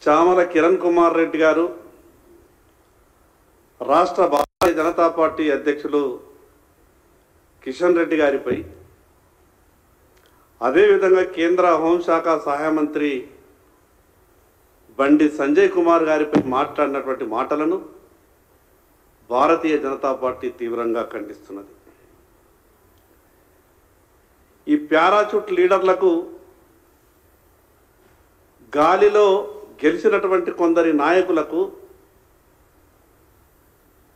చామల కిరణ్ కుమార్ రెడ్డి గారు రాష్ట్ర భారతీయ జనతా పార్టీ అధ్యక్షులు కిషన్ రెడ్డి గారిపై, అదేవిధంగా కేంద్ర హోంశాఖ సహాయ మంత్రి బండి సంజయ్ కుమార్ గారిపై మాట్లాడినటువంటి మాటలను భారతీయ జనతా పార్టీ తీవ్రంగా ఖండిస్తున్నది. ఈ పారాచూట్ లీడర్లకు గాలిలో గెలిచినటువంటి కొందరి నాయకులకు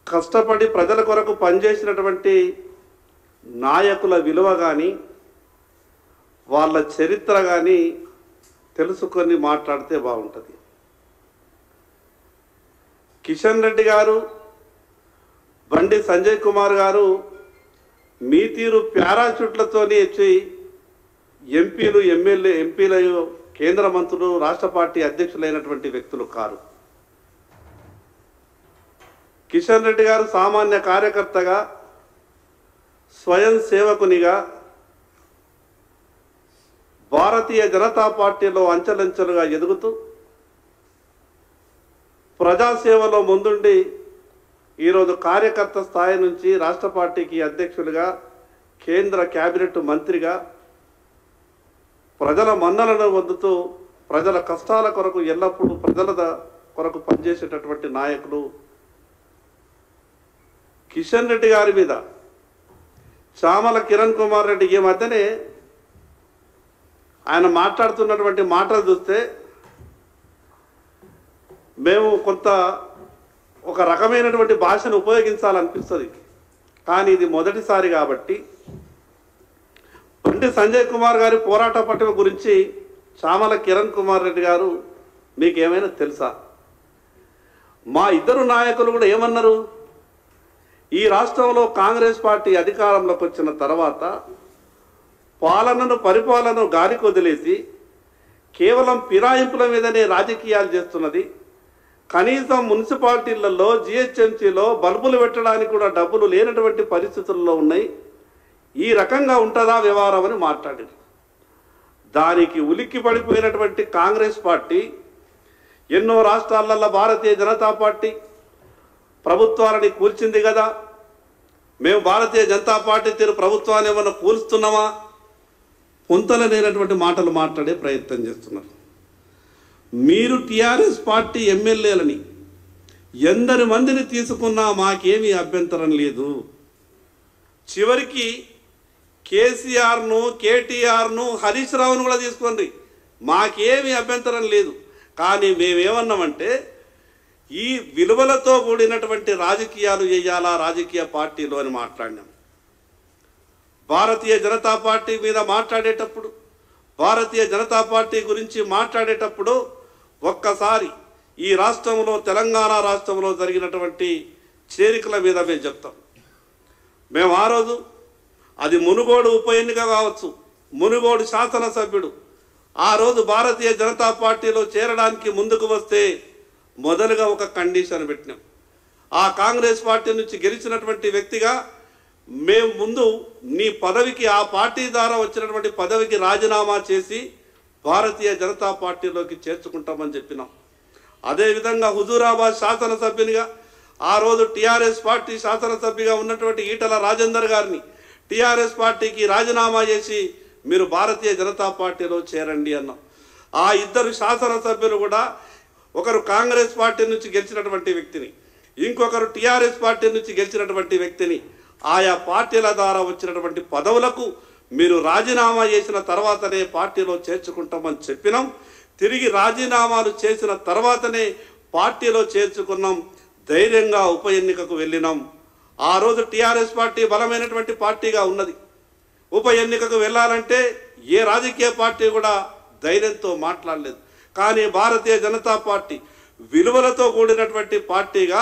కష్టపడి ప్రజల కొరకు పనిచేసినటువంటి నాయకుల విలువ కానీ వాళ్ళ చరిత్ర కానీ తెలుసుకొని మాట్లాడితే బాగుంటుంది. కిషన్ రెడ్డి గారు, బండి సంజయ్ కుమార్ గారు మీ తీరు పారాచూట్లతోనే వచ్చి ఎంపీలు, ఎంపీలు, కేంద్ర మంత్రులు, రాష్ట్ర పార్టీ అధ్యక్షులైనటువంటి వ్యక్తులు కారు. కిషన్ రెడ్డి గారు సామాన్య కార్యకర్తగా, స్వయం సేవకునిగా భారతీయ జనతా పార్టీలో అంచెలంచెలుగా ఎదుగుతూ ప్రజాసేవలో ముందుండి ఈరోజు కార్యకర్త స్థాయి నుంచి రాష్ట్ర పార్టీకి అధ్యక్షులుగా, కేంద్ర కేబినెట్ మంత్రిగా ప్రజల మన్నలను పొందుతూ ప్రజల కష్టాల కొరకు ఎల్లప్పుడూ ప్రజల కొరకు పనిచేసేటటువంటి నాయకులు కిషన్ రెడ్డి గారి మీద చామల కిరణ్ కుమార్ రెడ్డి ఈ మధ్యనే ఆయన మాట్లాడుతున్నటువంటి మాటలు చూస్తే మేము కొంత ఒక రకమైనటువంటి భాషను ఉపయోగించాలనిపిస్తుంది. కానీ ఇది మొదటిసారి కాబట్టి బండి సంజయ్ కుమార్ గారి పోరాట పటిమ గురించి చామల కిరణ్ కుమార్ రెడ్డి గారు మీకేమైనా తెలుసా? మా ఇద్దరు నాయకులు కూడా ఏమన్నారు? ఈ రాష్ట్రంలో కాంగ్రెస్ పార్టీ అధికారంలోకి వచ్చిన తర్వాత పరిపాలనను గాలికి వదిలేసి కేవలం ఫిరాయింపుల మీదనే రాజకీయాలు చేస్తున్నది. కనీసం మున్సిపాలిటీలలో, జిహెచ్ఎంసీలో బల్బులు పెట్టడానికి కూడా డబ్బులు లేనటువంటి పరిస్థితుల్లో ఉన్నాయి. ఈ రకంగా ఉంటుందా వ్యవహారం అని మాట్లాడారు. దానికి ఉలిక్కి పడిపోయినటువంటి కాంగ్రెస్ పార్టీ ఎన్నో రాష్ట్రాలలో భారతీయ జనతా పార్టీ ప్రభుత్వాలని కూల్చింది కదా, మేము భారతీయ జనతా పార్టీ తీరు ప్రభుత్వాన్ని ఏమన్నా కూల్స్తున్నామా? పొంతలనేటువంటి మాటలు మాట్లాడే ప్రయత్నం చేస్తున్నారు. మీరు టీఆర్ఎస్ పార్టీ ఎమ్మెల్యేలని ఎందరి మందిని తీసుకున్నా మాకేమీ అభ్యంతరం లేదు. చివరికి కేసీఆర్ను, కేటీఆర్ను, హరీష్ రావును కూడా తీసుకోండి, మాకేమీ అభ్యంతరం లేదు. కానీ మేమేమన్నామంటే ఈ విలువలతో కూడినటువంటి రాజకీయాలు చేయాలా రాజకీయ పార్టీలో అని మాట్లాడినాం. భారతీయ జనతా పార్టీ మీద మాట్లాడేటప్పుడు, భారతీయ జనతా పార్టీ గురించి మాట్లాడేటప్పుడు ఒక్కసారి ఈ రాష్ట్రంలో, తెలంగాణ రాష్ట్రంలో జరిగినటువంటి చేరికల మీద మేము చెప్తాం. మేము ఆ రోజు అది మునుగోడు ఉప ఎన్నిక కావచ్చు, మునుగోడు శాసనసభ్యుడు ఆ రోజు భారతీయ జనతా పార్టీలో చేరడానికి ముందుకు వస్తే మొదలుగా ఒక కండిషన్ పెట్టినాం. ఆ కాంగ్రెస్ పార్టీ నుంచి గెలిచినటువంటి వ్యక్తిగా మేము ముందు నీ పదవికి, ఆ పార్టీ ద్వారా వచ్చినటువంటి పదవికి రాజీనామా చేసి భారతీయ జనతా పార్టీలోకి చేర్చుకుంటామని చెప్పినాం. అదేవిధంగా హుజూరాబాద్ శాసనసభ్యునిగా ఆ రోజు టీఆర్ఎస్ పార్టీ శాసనసభ్యుగా ఉన్నటువంటి ఈటల రాజేందర్ గారిని టీఆర్ఎస్ పార్టీకి రాజీనామా చేసి మీరు భారతీయ జనతా పార్టీలో చేరండి అన్నాం. ఆ ఇద్దరు శాసనసభ్యులు కూడా, ఒకరు కాంగ్రెస్ పార్టీ నుంచి గెలిచినటువంటి వ్యక్తిని, ఇంకొకరు టీఆర్ఎస్ పార్టీ నుంచి గెలిచినటువంటి వ్యక్తిని ఆయా పార్టీల ద్వారా వచ్చినటువంటి పదవులకు మీరు రాజీనామా చేసిన తర్వాతనే పార్టీలో చేర్చుకుంటామని చెప్పినాం. తిరిగి రాజీనామాలు చేసిన తర్వాతనే పార్టీలో చేర్చుకున్నాం. ధైర్యంగా ఉప ఎన్నికకు వెళ్ళినాం. ఆ రోజు టీఆర్ఎస్ పార్టీ బలమైనటువంటి పార్టీగా ఉన్నది. ఉప ఎన్నికకు వెళ్ళాలంటే ఏ రాజకీయ పార్టీ కూడా ధైర్యంతో మాట్లాడలేదు. కానీ భారతీయ జనతా పార్టీ విలువలతో కూడినటువంటి పార్టీగా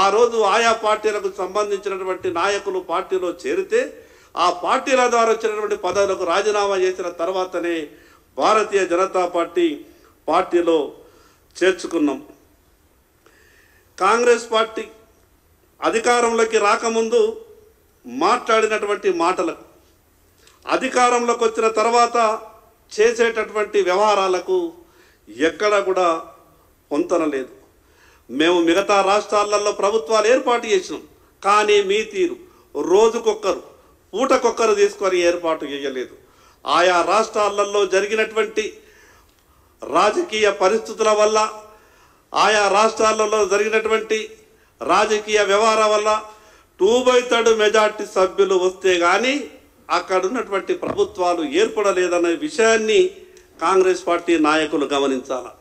ఆ రోజు ఆయా పార్టీలకు సంబంధించినటువంటి నాయకులు పార్టీలో చేరితే ఆ పార్టీల ద్వారా వచ్చినటువంటి పదవులకు రాజీనామా చేసిన తర్వాతనే భారతీయ జనతా పార్టీలో చేర్చుకున్నాం. కాంగ్రెస్ పార్టీ అధికారంలోకి రాకముందు మాట్లాడినటువంటి మాటలకు, అధికారంలోకి వచ్చిన తర్వాత చేసేటటువంటి వ్యవహారాలకు ఎక్కడ కూడా పొంతన లేదు. మేము మిగతా రాష్ట్రాలలో ప్రభుత్వాలు ఏర్పాటు చేసినాం, కానీ మీ తీరు రోజుకొక్కరు పూటకొక్కరు తీసుకొని ఏర్పాటు చేయలేదు. ఆయా రాష్ట్రాలలో జరిగినటువంటి రాజకీయ పరిస్థితుల వల్ల, ఆయా రాష్ట్రాలలో జరిగినటువంటి రాజకీయ వ్యవహారం వల్ల 2/3 మెజార్టీ సభ్యులు వస్తే కానీ అక్కడ ఉన్నటువంటి ప్రభుత్వాలు ఏర్పడలేదనే విషయాన్ని కాంగ్రెస్ పార్టీ నాయకులు గమనించాలి.